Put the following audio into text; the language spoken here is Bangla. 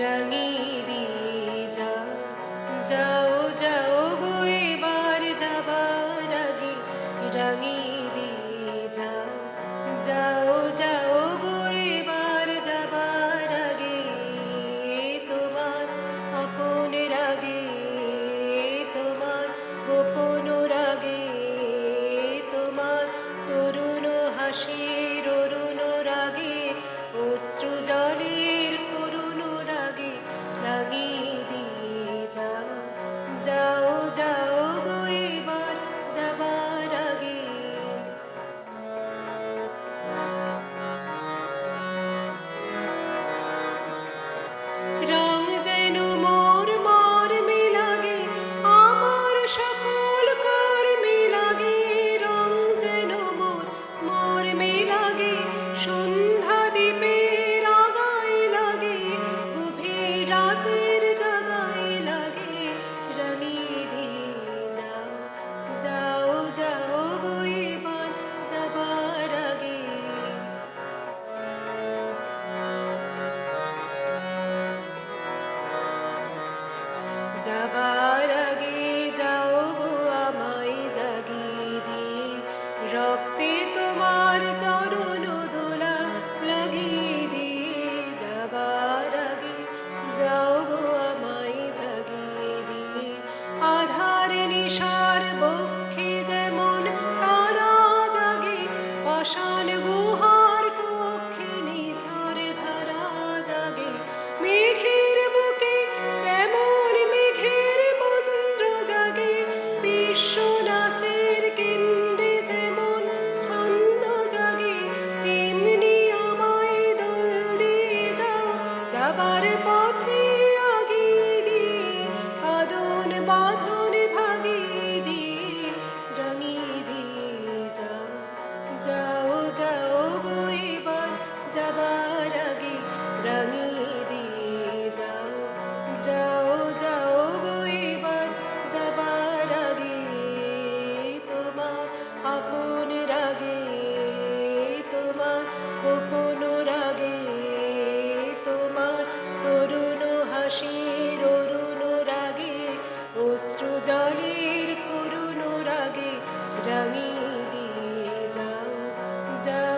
রাঙিয়ে দিয়ে যাও, যাও যাও গো এবার যাবার আগে, রাঙিয়ে দিয়ে যাও, যাও যাও গো এবার যাবার আগে, তোমার আপন রাগে, তোমার গোপন রাগে, তোমার তরুণ হাসির অরুণ রাগে, অশ্রু জলের করুণ রাগে, রাঙিয়ে দিয়ে যাও, যাও যাও গো এবার যাবার আগে। রং যেন মোর মর্মে লাগে, আমার সকল কর্মে লাগে, রং যেন মোর মর্মে লাগে, সন্ধ্যা দ্বীপের আগায় লাগে, গভীর রাতের জাগায় লাগে, রাঙিয়ে দিয়ে যাও, যাও যাও গো এবার যাবার আগে। যাবার আগে যাও গো আমায় জাগিয়ে দিয়ে, রক্তে তোমার চরণ দোলা লাগিয়ে দিয়ে, যাবার আগে যাও গো আমায় জাগিয়ে দিয়ে, আধার নিশার বক্ষে যেমন তারা জাগে, পাষাণ গুহার কক্ষে নিঝর ধারা জাগে, মেঘের বুকে যেমন মেঘের মন্দ্র জাগে, বিশ্ব নাচের কেন্দ্রে যেমন ছন্দ জাগে, তেমনি আমায় দোল দিয়ে যাও, যাবার পথে আগিয়ে দিয়ে, বাঁধন বাঁধন ভাগিয়ে দিয়ে, রাঙিয়ে দিয়ে যাও, যাও যাও গো এবার যাবার আগে, রাঙিয়ে দিয়ে যাও, যাও যাও গো এবার যাবার আগে, তোমার আপন রাগে, তোমার গোপন রাগে, তোমার তরুণ হাসির অরুণ রাগে, অশ্রু জলের করুণ রাগে, রাঙিয়ে দিয়ে যাও, যাও